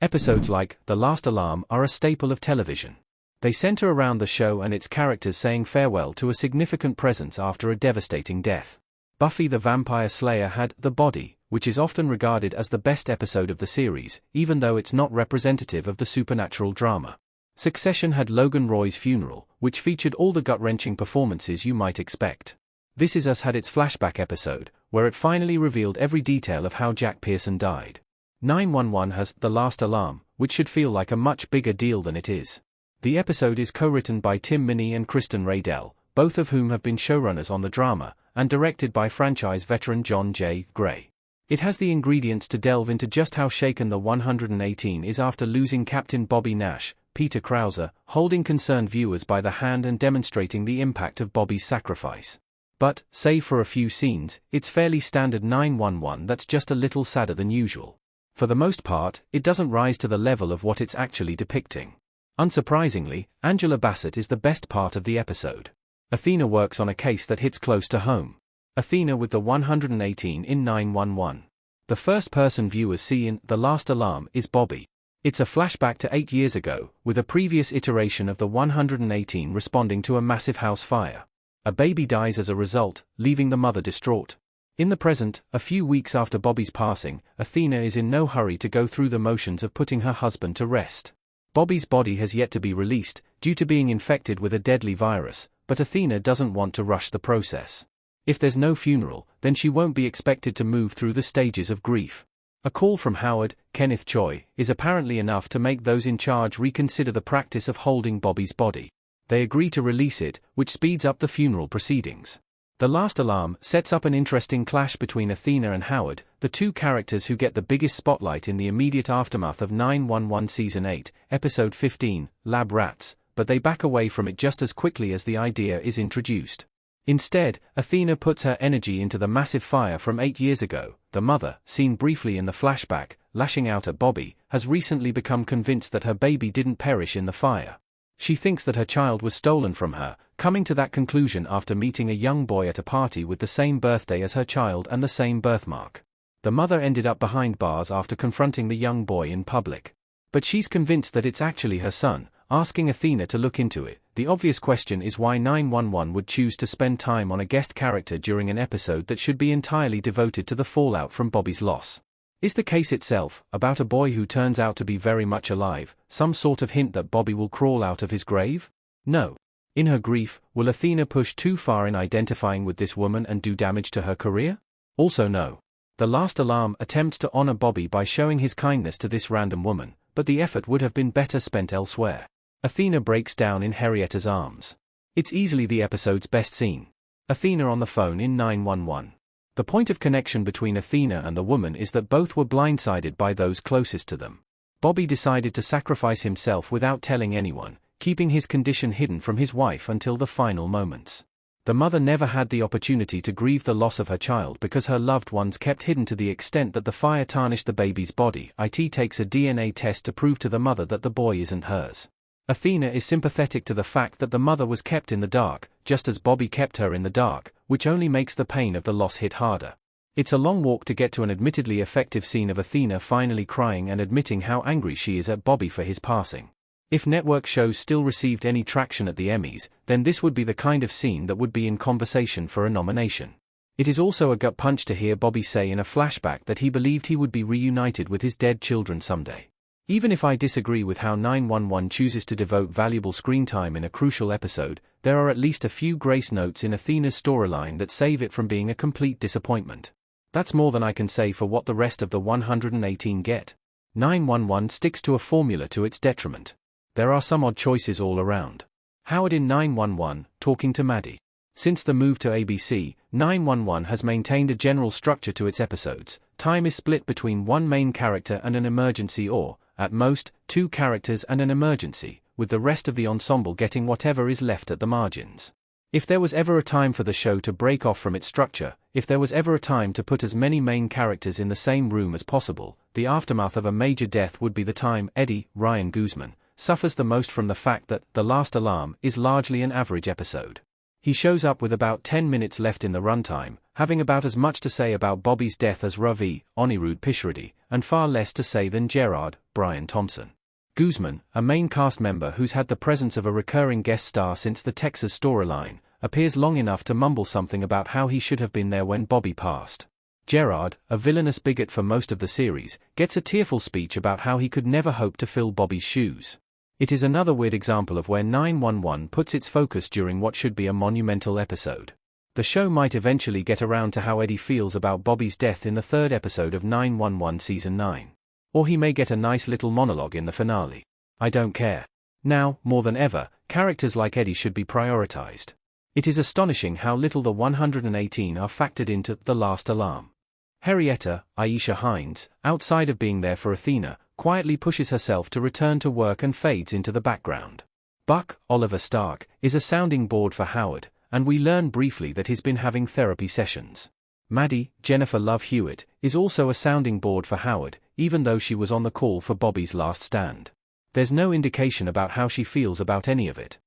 Episodes like The Last Alarm are a staple of television. They center around the show and its characters saying farewell to a significant presence after a devastating death. Buffy the Vampire Slayer had The Body, which is often regarded as the best episode of the series, even though it's not representative of the supernatural drama. Succession had Logan Roy's Funeral, which featured all the gut-wrenching performances you might expect. This Is Us had its flashback episode, where it finally revealed every detail of how Jack Pearson died. 911 has The Last Alarm, which should feel like a much bigger deal than it is. The episode is co-written by Tim Minney and Kristen Raydell, both of whom have been showrunners on the drama, and directed by franchise veteran John J. Gray. It has the ingredients to delve into just how shaken the 118 is after losing Captain Bobby Nash, Peter Krause, holding concerned viewers by the hand and demonstrating the impact of Bobby's sacrifice. But, save for a few scenes, it's fairly standard 911 that's just a little sadder than usual. For the most part, it doesn't rise to the level of what it's actually depicting. Unsurprisingly, Angela Bassett is the best part of the episode. Athena works on a case that hits close to home. Athena with the 118 in 911. The first person viewers see in The Last Alarm is Bobby. It's a flashback to 8 years ago, with a previous iteration of the 118 responding to a massive house fire. A baby dies as a result, leaving the mother distraught. In the present, a few weeks after Bobby's passing, Athena is in no hurry to go through the motions of putting her husband to rest. Bobby's body has yet to be released, due to being infected with a deadly virus, but Athena doesn't want to rush the process. If there's no funeral, then she won't be expected to move through the stages of grief. A call from Howard, Kenneth Choi, is apparently enough to make those in charge reconsider the practice of holding Bobby's body. They agree to release it, which speeds up the funeral proceedings. The Last Alarm sets up an interesting clash between Athena and Howard, the two characters who get the biggest spotlight in the immediate aftermath of 911 Season 8, Episode 15, Lab Rats, but they back away from it just as quickly as the idea is introduced. Instead, Athena puts her energy into the massive fire from 8 years ago. The mother, seen briefly in the flashback, lashing out at Bobby, has recently become convinced that her baby didn't perish in the fire. She thinks that her child was stolen from her, coming to that conclusion after meeting a young boy at a party with the same birthday as her child and the same birthmark. The mother ended up behind bars after confronting the young boy in public. But she's convinced that it's actually her son, asking Athena to look into it. The obvious question is why 911 would choose to spend time on a guest character during an episode that should be entirely devoted to the fallout from Bobby's loss. Is the case itself, about a boy who turns out to be very much alive, some sort of hint that Bobby will crawl out of his grave? No. In her grief, will Athena push too far in identifying with this woman and do damage to her career? Also no. The Last Alarm attempts to honor Bobby by showing his kindness to this random woman, but the effort would have been better spent elsewhere. Athena breaks down in Henrietta's arms. It's easily the episode's best scene. Athena on the phone in 911. The point of connection between Athena and the woman is that both were blindsided by those closest to them. Bobby decided to sacrifice himself without telling anyone, keeping his condition hidden from his wife until the final moments. The mother never had the opportunity to grieve the loss of her child because her loved ones kept hidden to the extent that the fire tarnished the baby's body. It takes a DNA test to prove to the mother that the boy isn't hers. Athena is sympathetic to the fact that the mother was kept in the dark, just as Bobby kept her in the dark, which only makes the pain of the loss hit harder. It's a long walk to get to an admittedly effective scene of Athena finally crying and admitting how angry she is at Bobby for his passing. If network shows still received any traction at the Emmys, then this would be the kind of scene that would be in conversation for a nomination. It is also a gut punch to hear Bobby say in a flashback that he believed he would be reunited with his dead children someday. Even if I disagree with how 911 chooses to devote valuable screen time in a crucial episode, there are at least a few grace notes in Athena's storyline that save it from being a complete disappointment. That's more than I can say for what the rest of the 118 get. 911 sticks to a formula to its detriment. There are some odd choices all around. Howard in 911, talking to Maddie. Since the move to ABC, 911 has maintained a general structure to its episodes. Time is split between one main character and an emergency or, at most, two characters and an emergency, with the rest of the ensemble getting whatever is left at the margins. If there was ever a time for the show to break off from its structure, if there was ever a time to put as many main characters in the same room as possible, the aftermath of a major death would be the time. Eddie, Ryan Guzman, suffers the most from the fact that The Last Alarm is largely an average episode. He shows up with about 10 minutes left in the runtime, having about as much to say about Bobby's death as Ravi, Anirudh Pishradi, and far less to say than Gerard, Brian Thompson. Guzman, a main cast member who's had the presence of a recurring guest star since the Texas storyline, appears long enough to mumble something about how he should have been there when Bobby passed. Gerard, a villainous bigot for most of the series, gets a tearful speech about how he could never hope to fill Bobby's shoes. It is another weird example of where 911 puts its focus during what should be a monumental episode. The show might eventually get around to how Eddie feels about Bobby's death in the third episode of 911 Season 9. Or he may get a nice little monologue in the finale. I don't care. Now, more than ever, characters like Eddie should be prioritized. It is astonishing how little the 118 are factored into The Last Alarm. Henrietta, Aisha Hines, outside of being there for Athena, quietly pushes herself to return to work and fades into the background. Buck, Oliver Stark, is a sounding board for Howard, and we learn briefly that he's been having therapy sessions. Maddie, Jennifer Love Hewitt, is also a sounding board for Howard, even though she was on the call for Bobby's last stand. There's no indication about how she feels about any of it.